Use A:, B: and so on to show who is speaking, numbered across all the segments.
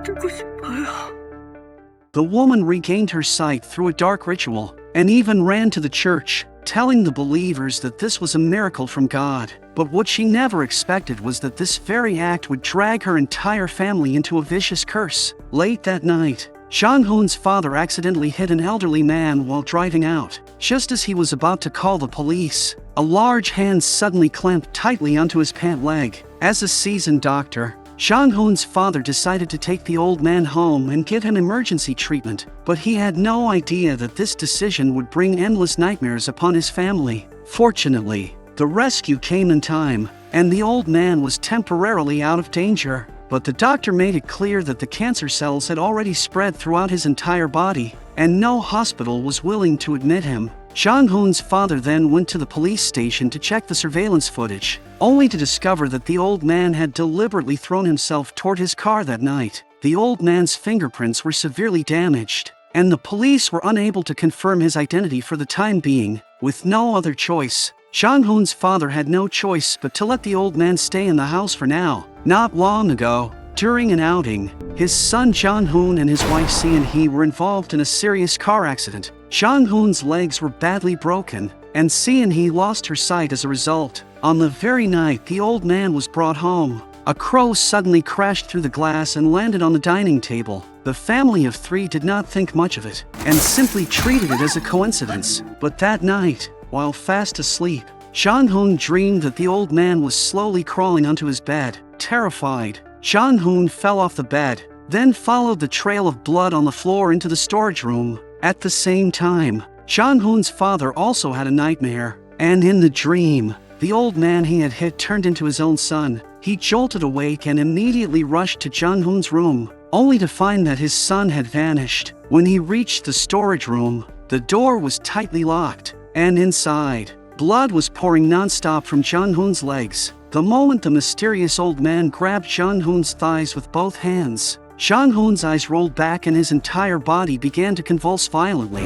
A: 뜨고 싶어요.
B: The woman regained her sight through a dark ritual, and even ran to the church, telling the believers that this was a miracle from God. But what she never expected was that this very act would drag her entire family into a vicious curse. Late that night, Jang-hoon's father accidentally hit an elderly man while driving out. Just as he was about to call the police, a large hand suddenly clamped tightly onto his pant leg. As a seasoned doctor, Jang-hoon's father decided to take the old man home and give him emergency treatment, but he had no idea that this decision would bring endless nightmares upon his family. Fortunately, the rescue came in time, and the old man was temporarily out of danger. But the doctor made it clear that the cancer cells had already spread throughout his entire body, and no hospital was willing to admit him. Jang-hoon's father then went to the police station to check the surveillance footage, only to discover that the old man had deliberately thrown himself toward his car that night. The old man's fingerprints were severely damaged, and the police were unable to confirm his identity for the time being. With no other choice, Jang-hoon's father had no choice but to let the old man stay in the house for now. Not long ago, during an outing, his son Jang-hoon and his wife Se-in-hee were involved in a serious car accident. Jang-hoon's legs were badly broken, and Se-in-hee lost her sight as a result. On the very night the old man was brought home, a crow suddenly crashed through the glass and landed on the dining table. The family of three did not think much of it, and simply treated it as a coincidence. But that night, while fast asleep, Jang-hoon dreamed that the old man was slowly crawling onto his bed. Terrified, Jang-hoon fell off the bed, then followed the trail of blood on the floor into the storage room. At the same time, Jang-hoon's father also had a nightmare, and in the dream, the old man he had hit turned into his own son. He jolted awake and immediately rushed to Jang-hoon's room, only to find that his son had vanished. When he reached the storage room, the door was tightly locked, and inside, blood was pouring non-stop from Jang-hoon's legs. The moment the mysterious old man grabbed Jang-hoon's thighs with both hands, Jang-hoon's eyes rolled back and his entire body began to convulse violently.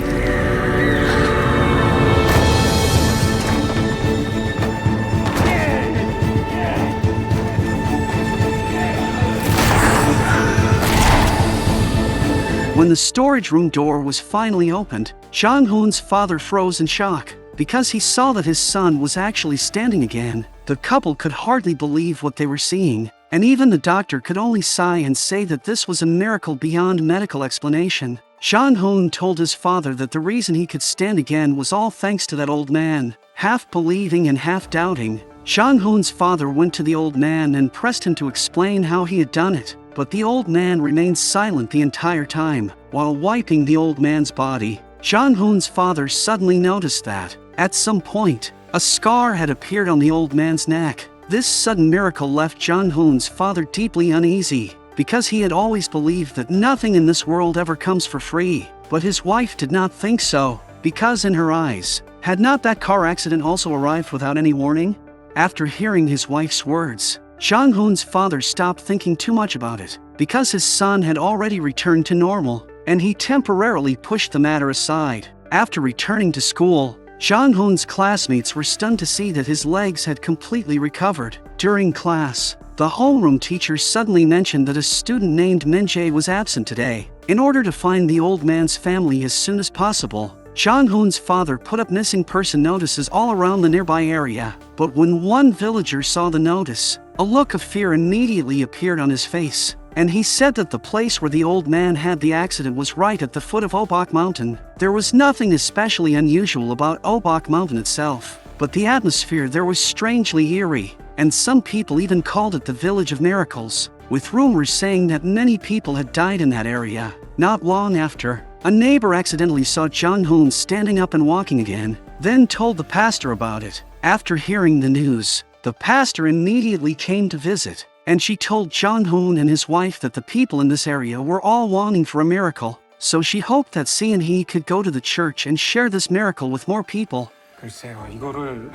B: When the storage room door was finally opened, Jang-hoon's father froze in shock, because he saw that his son was actually standing again. The couple could hardly believe what they were seeing, and even the doctor could only sigh and say that this was a miracle beyond medical explanation. Jang-hoon told his father that the reason he could stand again was all thanks to that old man. Half believing and half doubting, Jang-hoon's father went to the old man and pressed him to explain how he had done it, but the old man remained silent the entire time. While wiping the old man's body, Jang-hoon's father suddenly noticed that, at some point, a scar had appeared on the old man's neck. This sudden miracle left Jang-hoon's father deeply uneasy, because he had always believed that nothing in this world ever comes for free. But his wife did not think so, because in her eyes, had not that car accident also arrived without any warning? After hearing his wife's words, Jang-hoon's father stopped thinking too much about it, because his son had already returned to normal, and he temporarily pushed the matter aside. After returning to school, Jang-hoon's classmates were stunned to see that his legs had completely recovered. During class, the homeroom teacher suddenly mentioned that a student named Min-jae was absent today. In order to find the old man's family as soon as possible, Jang-hoon's father put up missing person notices all around the nearby area. But when one villager saw the notice, a look of fear immediately appeared on his face, and he said that the place where the old man had the accident was right at the foot of Obok Mountain. There was nothing especially unusual about Obok Mountain itself, but the atmosphere there was strangely eerie, and some people even called it the Village of Miracles, with rumors saying that many people had died in that area. Not long after, a neighbor accidentally saw Jang-hoon standing up and walking again, then told the pastor about it. After hearing the news, the pastor immediately came to visit, and she told Jang-hoon and his wife that the people in this area were all longing for a miracle, so she hoped that Se-in-hee could go to the church and share this miracle with more people.
C: 글쎄요, 이거를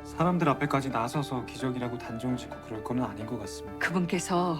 C: 사람들 앞에까지 나서서 기적이라고 단정짓고 그럴 거는 아닌 것 같습니다.
A: 그분께서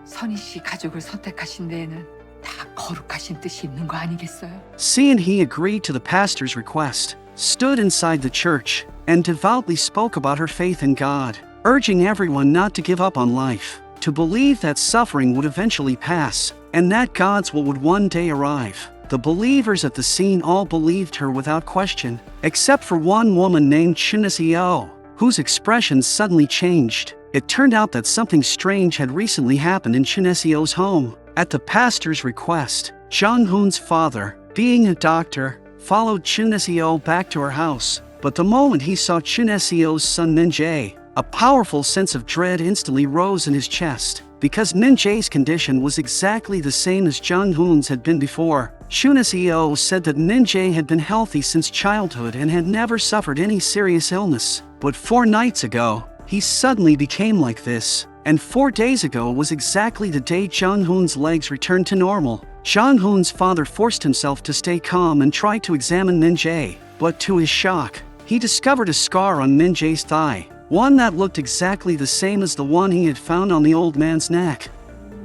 A: 선희 씨 가족을 선택하신 데에는 다 거룩하신 뜻이 있는 거 아니겠어요?
B: Se-in-hee agreed to the pastor's request, stood inside the church, and devoutly spoke about her faith in God, urging everyone not to give up on life. to believe that suffering would eventually pass, and that God's will would one day arrive. The believers at the scene all believed her without question, except for one woman named Chuneseo, whose expression suddenly changed. It turned out that something strange had recently happened in Chuneseo's home. At the pastor's request, Jong-hoon's father, being a doctor, followed Chuneseo back to her house. But the moment he saw Chuneseo's son Min-jae, a powerful sense of dread instantly rose in his chest. Because Min-jae's condition was exactly the same as Jong-hoon's had been before, Chuneseo said that Min-jae had been healthy since childhood and had never suffered any serious illness. But 4 nights ago, he suddenly became like this. And 4 days ago was exactly the day Jong-hoon's legs returned to normal. Jong-hoon's father forced himself to stay calm and tried to examine Min-jae. But to his shock, he discovered a scar on Min-jae's thigh. One that looked exactly the same as the one he had found on the old man's neck.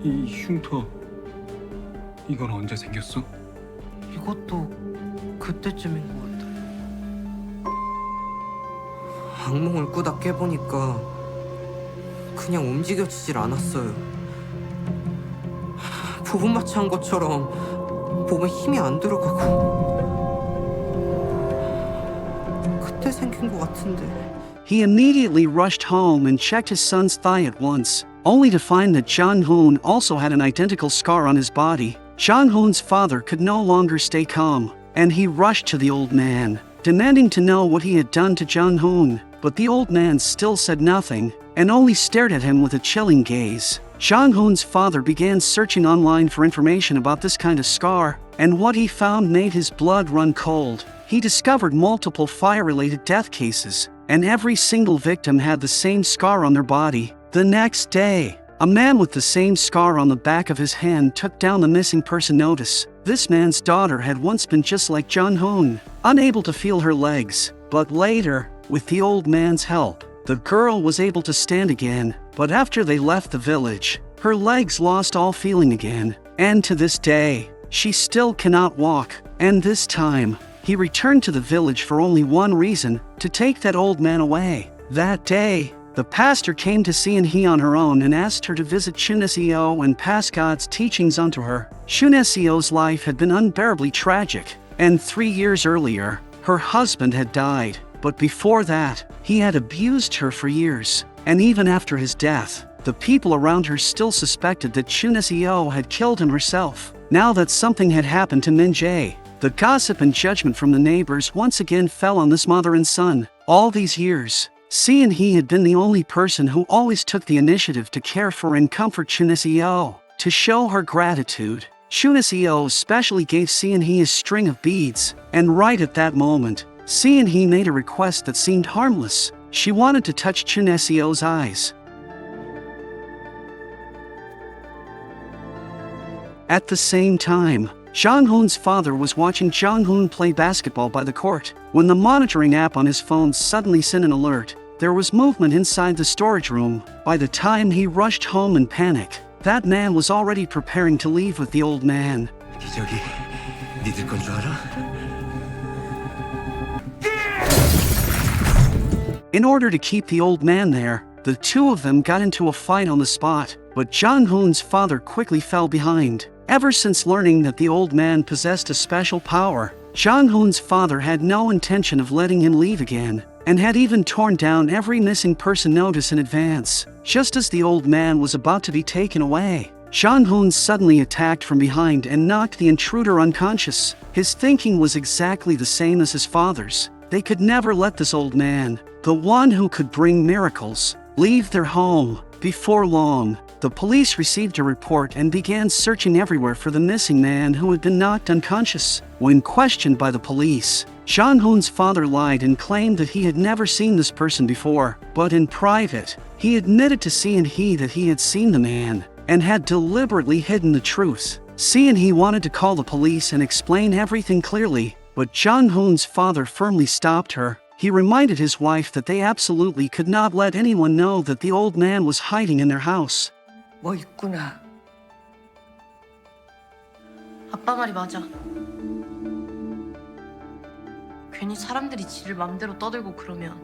C: 이 흉터, 이건 언제 생겼어?
D: 이것도 그때쯤인 것 같아. 악몽을 꾸다 깨보니까 그냥 움직여지질 않았어요. 부분마취 한 것처럼 몸에 힘이 안 들어가고 그때 생긴 것 같은데.
B: He immediately rushed home and checked his son's thigh at once, only to find that Jong-hoon also had an identical scar on his body. Jong-hoon's father could no longer stay calm, and he rushed to the old man, demanding to know what he had done to Jong-hoon. But the old man still said nothing, and only stared at him with a chilling gaze. Jong-hoon's father began searching online for information about this kind of scar, and what he found made his blood run cold. He discovered multiple fire-related death cases, and every single victim had the same scar on their body. The next day, a man with the same scar on the back of his hand took down the missing person notice. This man's daughter had once been just like Jong-hoon, unable to feel her legs. But later, with the old man's help, the girl was able to stand again. But after they left the village, her legs lost all feeling again. And to this day, she still cannot walk. And this time, he returned to the village for only one reason, to take that old man away. That day, the pastor came to See-in-hee on her own and asked her to visit Chuneseo and pass God's teachings onto her. Chuneseo's life had been unbearably tragic, and 3 years earlier, her husband had died. But before that, he had abused her for years. And even after his death, the people around her still suspected that Chuneseo had killed him herself. Now that something had happened to Min-jae, the gossip and judgment from the neighbors once again fell on this mother and son. All these years, See-in-hee had been the only person who always took the initiative to care for and comfort Chuneseo. To show her gratitude, Chuneseo especially gave See-in-hee a string of beads, and right at that moment, See-in-hee made a request that seemed harmless. She wanted to touch Chuneseo's eyes. At the same time, Jong-hoon's father was watching Jong-hoon play basketball by the court, when the monitoring app on his phone suddenly sent an alert. There was movement inside the storage room. By the time he rushed home in panic, that man was already preparing to leave with the old man.
D: 기적이 믿을 건 줄 알아?
B: In order to keep the old man there, the two of them got into a fight on the spot, but Jong-hoon's father quickly fell behind. Ever since learning that the old man possessed a special power, Jong-hoon's father had no intention of letting him leave again, and had even torn down every missing person notice in advance. Just as the old man was about to be taken away, Jong-hoon suddenly attacked from behind and knocked the intruder unconscious. His thinking was exactly the same as his father's. They could never let this old man, the one who could bring miracles, leave their home. Before long, the police received a report and began searching everywhere for the missing man who had been knocked unconscious. When questioned by the police, Jong-hoon's father lied and claimed that he had never seen this person before, but in private, he admitted to See-in-hee that he had seen the man, and had deliberately hidden the truth. See-in-hee wanted to call the police and explain everything clearly, but Jong-hoon's father firmly stopped her. He reminded his wife that they absolutely could not let anyone know that the old man was hiding in their house.
A: 뭐 있구나.
E: 아빠 말이 맞아. 괜히 사람들이 지를 맘대로 떠들고 그러면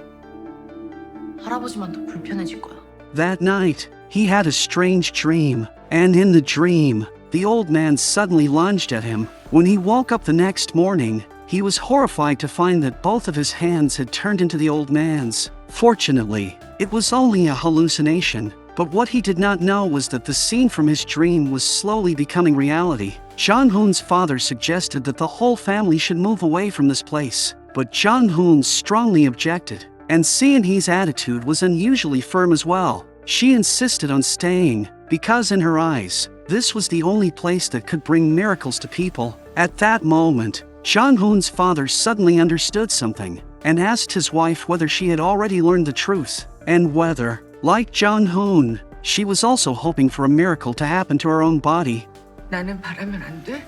E: 할아버지만 더 불편해질 거야.
B: That night, he had a strange dream, and in the dream, the old man suddenly lunged at him. When he woke up the next morning, he was horrified to find that both of his hands had turned into the old man's. Fortunately, it was only a hallucination, but what he did not know was that the scene from his dream was slowly becoming reality. Jong-hoon's father suggested that the whole family should move away from this place, but Jong-hoon strongly objected, and Seon-hee's attitude was unusually firm as well. She insisted on staying, because in her eyes, this was the only place that could bring miracles to people. At that moment, Jong-hoon's father suddenly understood something, and asked his wife whether she had already learned the truth, and whether, like Jong-hoon, she was also hoping for a miracle to happen to her own body.
A: 나는 바라면 안 돼?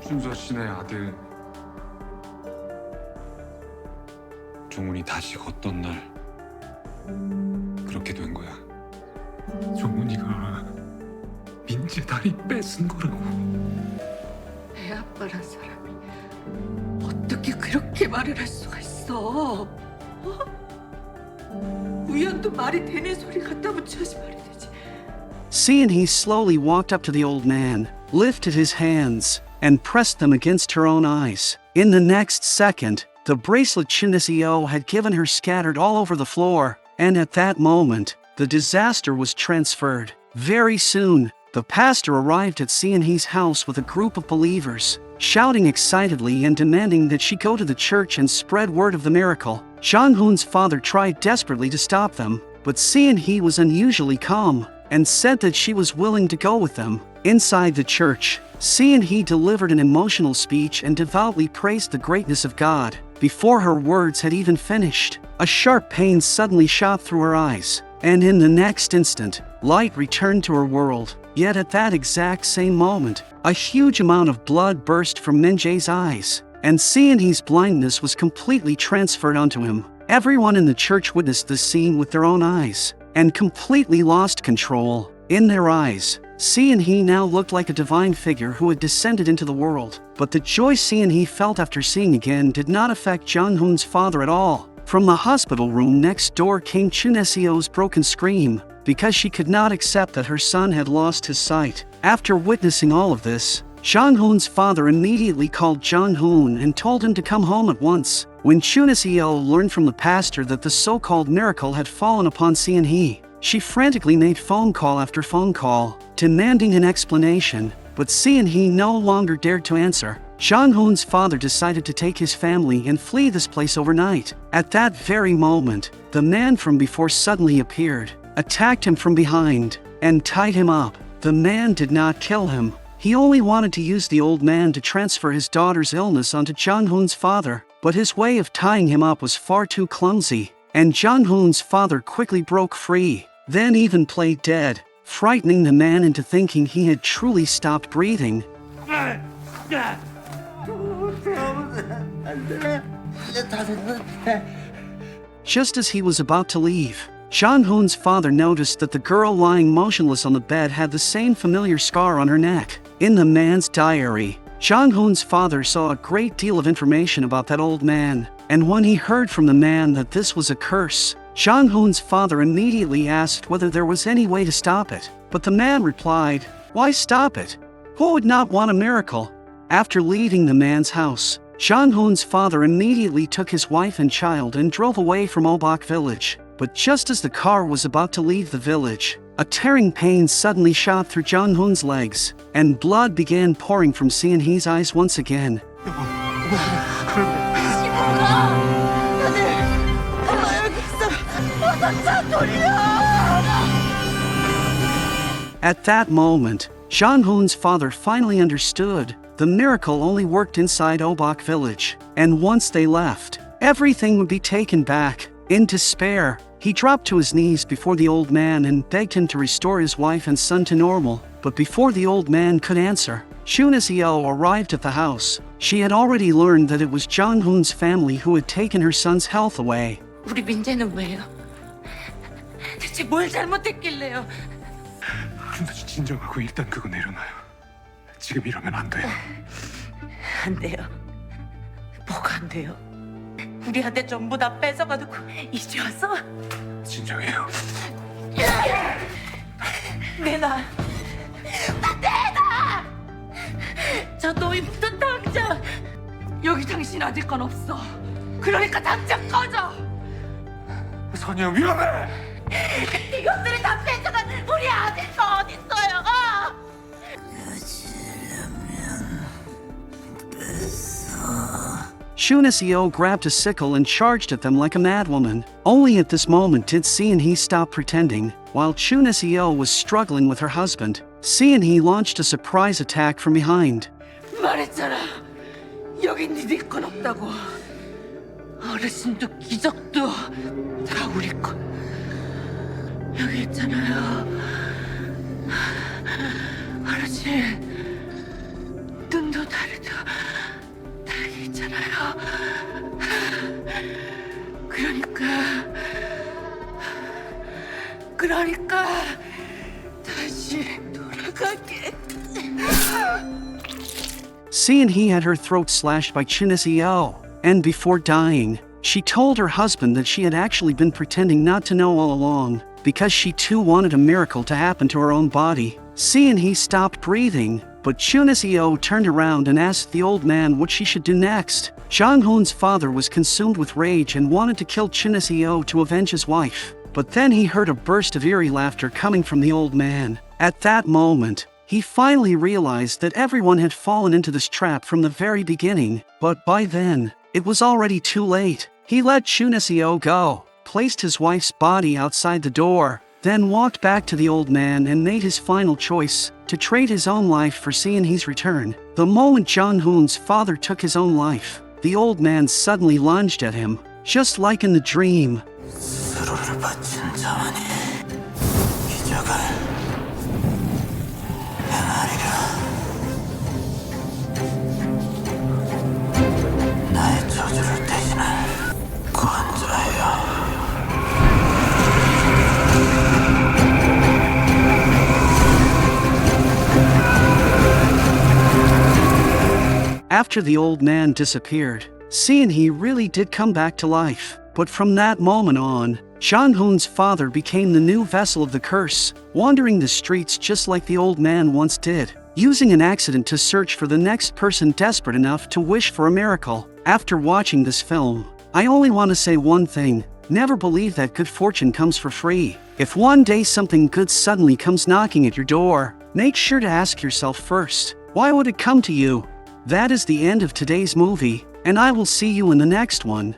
C: 준서 씨네 아들 종훈이 다시 걷던 날 그렇게 된 거야. 종훈이가 민재 다리 뺏은 거라고.
A: 애 아빠란 사람이 어떻게 그렇게 말을 할 수가 있어? 우연도 말이 되는 소리 갖다 붙여야지 말이 되지.
B: Seon-hee slowly walked up to the old man, lifted his hands, and pressed them against her own eyes. In the next second, the bracelet Chun-seo had given her scattered all over the floor, and at that moment, the disaster was transferred. Very soon, the pastor arrived at Seon-hee's house with a group of believers, shouting excitedly and demanding that she go to the church and spread word of the miracle. Jong-hoon's father tried desperately to stop them, but Seon-hee was unusually calm, and said that she was willing to go with them. Inside the church, Seon-hee delivered an emotional speech and devoutly praised the greatness of God. Before her words had even finished, a sharp pain suddenly shot through her eyes, and in the next instant, light returned to her world. Yet at that exact same moment, a huge amount of blood burst from Min-jae's eyes, and Seon-hee's blindness was completely transferred onto him. Everyone in the church witnessed this scene with their own eyes, and completely lost control. In their eyes, Seon-hee now looked like a divine figure who had descended into the world. But the joy Seon-hee felt after seeing again did not affect Jong-hoon's father at all. From the hospital room next door came Chun-seo's broken scream, because she could not accept that her son had lost his sight. After witnessing all of this, Jong-hoon's father immediately called Jong-hoon and told him to come home at once. When Chun-seo learned from the pastor that the so-called miracle had fallen upon Seon-hee, she frantically made phone call after phone call, demanding an explanation, but Seon-hee no longer dared to answer. Jong-hoon's father decided to take his family and flee this place overnight. At that very moment, the man from before suddenly appeared, attacked him from behind, and tied him up. The man did not kill him. He only wanted to use the old man to transfer his daughter's illness onto Jong-hoon's father, but his way of tying him up was far too clumsy, and Jong-hoon's father quickly broke free, then even played dead, frightening the man into thinking he had truly stopped breathing. Just as he was about to leave, Jong-hoon's father noticed that the girl lying motionless on the bed had the same familiar scar on her neck. In the man's diary, Jong-hoon's father saw a great deal of information about that old man, and when he heard from the man that this was a curse, Jong-hoon's father immediately asked whether there was any way to stop it. But the man replied, "Why stop it? Who would not want a miracle?" After leaving the man's house, Jong-hoon's father immediately took his wife and child and drove away from Obok village. But just as the car was about to leave the village, a tearing pain suddenly shot through Jong-hoon's legs, and blood began pouring from Seon-hee's eyes once again. At that moment, Jong-hoon's father finally understood the miracle only worked inside Obok village, and once they left, everything would be taken back. In despair, he dropped to his knees before the old man and begged him to restore his wife and son to normal. But before the old man could answer, Chun-seo arrived at the house. She had already learned that it was Jong-hoon's family who had taken her son's health away.
E: 우리 민재는 왜요? 대체 뭘 잘못했길래요?
C: 준서 씨 진정하고 일단 그거 내려놔요. 지금 이러면 안 돼요.
E: 안 돼요. 뭐가 안 돼요? 우리한테 전부 다 뺏어가놓고 이제 와서?
C: 진정해요.
E: 내놔! 나 내놔! 저 노인부터 당장! 여기 당신 아들 건 없어. 그러니까 당장 꺼져!
C: 선이야 위험해.
E: 이것들이 다 뺏어간 우리 아들 거 어딨어요?
B: Shunasio grabbed a sickle and charged at them like a madwoman. Only at this moment did Seon-hee stop pretending. While Shunasio was struggling with her husband, Seon-hee launched a surprise attack from behind.
E: 말했잖아. 여긴 니들 건 없다고. 어르신도 기적도 다 우리 건. 여기 있잖아요. 어르신 눈도 다리도 다 있잖아요. 그러니까 다시 돌아가게.
B: Seon-hee had her throat slashed by Shunasio, and before dying, she told her husband that she had actually been pretending not to know all along, because she too wanted a miracle to happen to her own body. Seon-hee stopped breathing, but Shunasio turned around and asked the old man what she should do next. Jang-hoon's father was consumed with rage and wanted to kill Shunasio to avenge his wife. But then he heard a burst of eerie laughter coming from the old man. At that moment, he finally realized that everyone had fallen into this trap from the very beginning, but by then, it was already too late. He let Shunasio go, placed his wife's body outside the door, then walked back to the old man and made his final choice, to trade his own life for Seon-hee's return. The moment Jang-hoon's father took his own life, the old man suddenly lunged at him, just like in the dream.
F: 서로를 바친 자만이 기적을 행하리라. 나의 저주를 대신할 구원자여.
B: After the old man disappeared, Seon-hee really did come back to life. But from that moment on, Jang-hoon's father became the new vessel of the curse, wandering the streets just like the old man once did, using an accident to search for the next person desperate enough to wish for a miracle. After watching this film, I only want to say one thing: never believe that good fortune comes for free. If one day something good suddenly comes knocking at your door, make sure to ask yourself first, why would it come to you? That is the end of today's movie, and I will see you in the next one.